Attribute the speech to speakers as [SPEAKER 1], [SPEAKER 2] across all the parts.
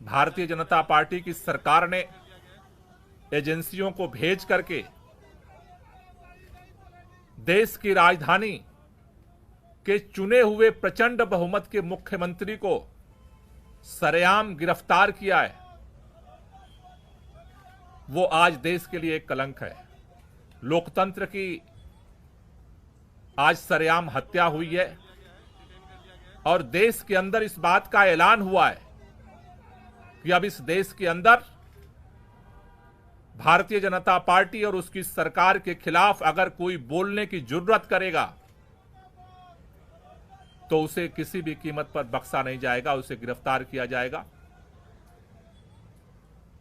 [SPEAKER 1] Bharatiya Janata party की सरकार ने एजेंसियों को भेज करके देश की राजधानी के चुने हुए प्रचंड बहुमत के मुख्यमंत्री को सरेआम गिरफ्तार किया है, वो आज देश के लिए एक कलंक है। लोकतंत्र की आज सरेआम हत्या हुई है और देश के अंदर इस बात का ऐलान हुआ है कि अब इस देश के अंदर भारतीय जनता पार्टी और उसकी सरकार के खिलाफ अगर कोई बोलने की जुर्रत करेगा तो उसे किसी भी कीमत पर बख्शा नहीं जाएगा, उसे गिरफ्तार किया जाएगा।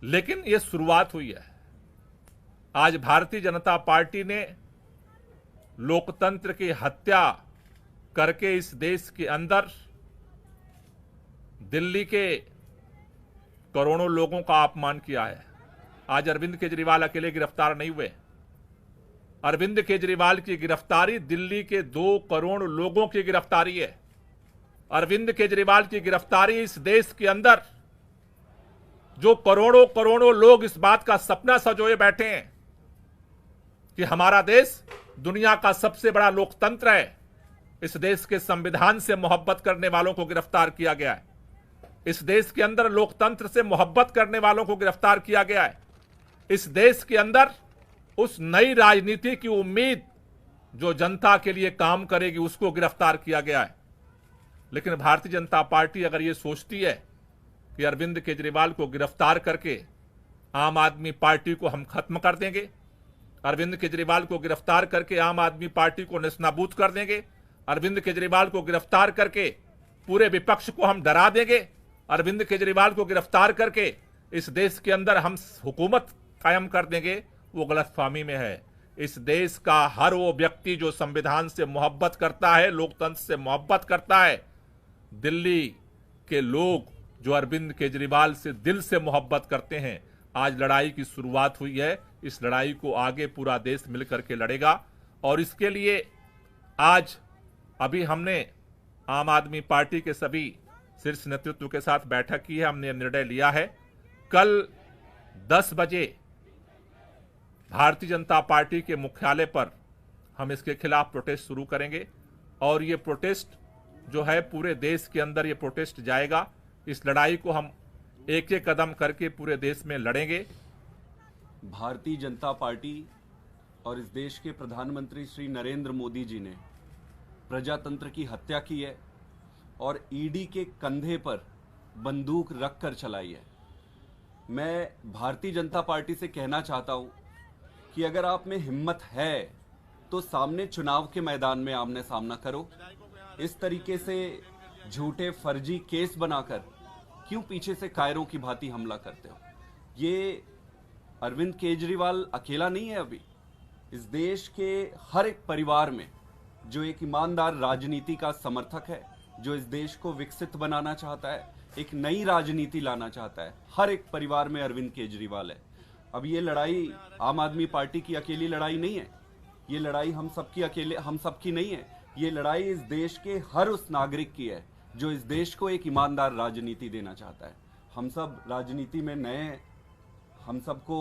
[SPEAKER 1] लेकिन यह शुरुआत हुई है। आज भारतीय जनता पार्टी ने लोकतंत्र की हत्या करके इस देश के अंदर दिल्ली के करोड़ों लोगों का अपमान किया है। आज अरविंद केजरीवाल अकेले गिरफ्तार नहीं हुए। अरविंद केजरीवाल की गिरफ्तारी दिल्ली के 2 करोड़ लोगों की गिरफ्तारी है। अरविंद केजरीवाल की गिरफ्तारी इस देश के अंदर जो करोड़ों करोड़ों लोग इस बात का सपना सजोए बैठे हैं कि हमारा देश दुनिया का सबसे बड़ा लोकतंत्र है, इस देश के संविधान से मोहब्बत करने वालों को गिरफ्तार किया गया है। इस देश के अंदर लोकतंत्र से मोहब्बत करने वालों को गिरफ्तार किया गया है। इस देश के अंदर उस नई राजनीति की उम्मीद जो जनता के लिए काम करेगी उसको गिरफ्तार किया गया है। लेकिन भारतीय जनता पार्टी अगर ये सोचती है कि अरविंद केजरीवाल को गिरफ्तार करके आम आदमी पार्टी को हम खत्म कर देंगे, अरविंद केजरीवाल को गिरफ्तार करके आम आदमी पार्टी को नेस्तनाबूद कर देंगे, अरविंद केजरीवाल को गिरफ्तार करके पूरे विपक्ष को हम डरा देंगे, अरविंद केजरीवाल को गिरफ्तार करके इस देश के अंदर हम हुकूमत कायम कर देंगे, वो गलतफहमी में है। इस देश का हर वो व्यक्ति जो संविधान से मोहब्बत करता है, लोकतंत्र से मोहब्बत करता है, दिल्ली के लोग जो अरविंद केजरीवाल से दिल से मोहब्बत करते हैं, आज लड़ाई की शुरुआत हुई है। इस लड़ाई को आगे पूरा देश मिलकर के लड़ेगा और इसके लिए आज अभी हमने आम आदमी पार्टी के सभी शीर्ष नेतृत्व के साथ बैठक की है। हमने निर्णय लिया है कल 10 बजे भारतीय जनता पार्टी के मुख्यालय पर हम इसके खिलाफ प्रोटेस्ट शुरू करेंगे और ये प्रोटेस्ट जो है पूरे देश के अंदर ये प्रोटेस्ट जाएगा। इस लड़ाई को हम एक एक कदम करके पूरे देश में लड़ेंगे।
[SPEAKER 2] भारतीय जनता पार्टी और इस देश के प्रधानमंत्री श्री नरेंद्र मोदी जी ने प्रजातंत्र की हत्या की है और ईडी के कंधे पर बंदूक रखकर चलाई है। मैं भारतीय जनता पार्टी से कहना चाहता हूं कि अगर आप में हिम्मत है तो सामने चुनाव के मैदान में आमने सामना करो। इस तरीके से झूठे फर्जी केस बनाकर क्यों पीछे से कायरों की भांति हमला करते हो? ये अरविंद केजरीवाल अकेला नहीं है। अभी इस देश के हर एक परिवार में जो एक ईमानदार राजनीति का समर्थक है, जो इस देश को विकसित बनाना चाहता है, एक नई राजनीति लाना चाहता है, हर एक परिवार में अरविंद केजरीवाल है। अब ये लड़ाई आम आदमी पार्टी की अकेली लड़ाई नहीं है, ये लड़ाई हम सबकी नहीं है। ये लड़ाई इस देश के हर उस नागरिक की है जो इस देश को एक ईमानदार राजनीति देना चाहता है। हम सब राजनीति में नए हैं, हम सबको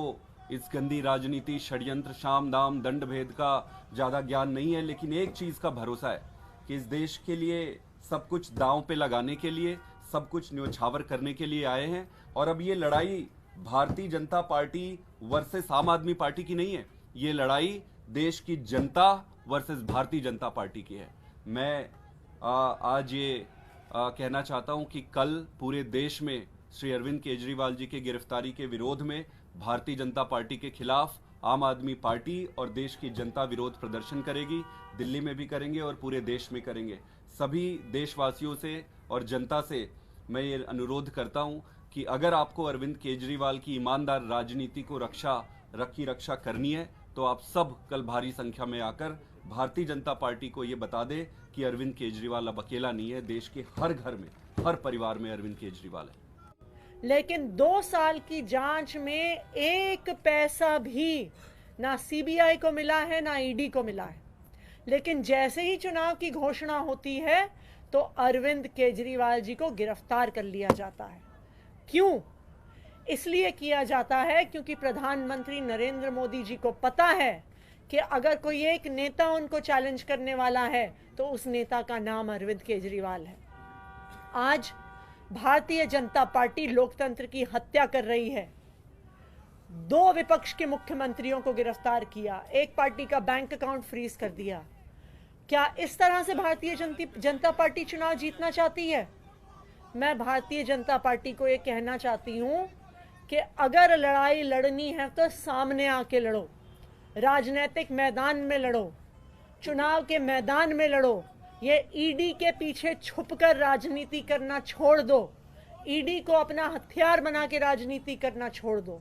[SPEAKER 2] इस गंदी राजनीति, षड्यंत्र, शाम दाम दंड भेद का ज़्यादा ज्ञान नहीं है, लेकिन एक चीज़ का भरोसा है कि इस देश के लिए सब कुछ दांव पे लगाने के लिए, सब कुछ न्योछावर करने के लिए आए हैं। और अब ये लड़ाई भारतीय जनता पार्टी वर्सेस आम आदमी पार्टी की नहीं है, ये लड़ाई देश की जनता वर्सेस भारतीय जनता पार्टी की है। मैं आज ये कहना चाहता हूं कि कल पूरे देश में श्री अरविंद केजरीवाल जी के गिरफ्तारी के विरोध में भारतीय जनता पार्टी के खिलाफ आम आदमी पार्टी और देश की जनता विरोध प्रदर्शन करेगी। दिल्ली में भी करेंगे और पूरे देश में करेंगे। सभी देशवासियों से और जनता से मैं ये अनुरोध करता हूं कि अगर आपको अरविंद केजरीवाल की ईमानदार राजनीति को रक्षा करनी है तो आप सब कल भारी संख्या में आकर भारतीय जनता पार्टी को ये बता दे कि अरविंद केजरीवाल अब अकेला नहीं है। देश के हर घर में, हर परिवार में अरविंद केजरीवाल है।
[SPEAKER 3] लेकिन 2 साल की जांच में एक पैसा भी ना सीबीआई को मिला है ना ईडी को मिला है। लेकिन जैसे ही चुनाव की घोषणा होती है तो अरविंद केजरीवाल जी को गिरफ्तार कर लिया जाता है। क्यों? इसलिए किया जाता है क्योंकि प्रधानमंत्री नरेंद्र मोदी जी को पता है कि अगर कोई एक नेता उनको चैलेंज करने वाला है तो उस नेता का नाम अरविंद केजरीवाल है। आज भारतीय जनता पार्टी लोकतंत्र की हत्या कर रही है। 2 विपक्ष के मुख्यमंत्रियों को गिरफ्तार किया, एक पार्टी का बैंक अकाउंट फ्रीज कर दिया। क्या इस तरह से भारतीय जनता पार्टी चुनाव जीतना चाहती है? मैं भारतीय जनता पार्टी को ये कहना चाहती हूं कि अगर लड़ाई लड़नी है तो सामने आके लड़ो, राजनीतिक मैदान में लड़ो, चुनाव के मैदान में लड़ो। ये ईडी के पीछे छुपकर राजनीति करना छोड़ दो, ईडी को अपना हथियार बना के राजनीति करना छोड़ दो।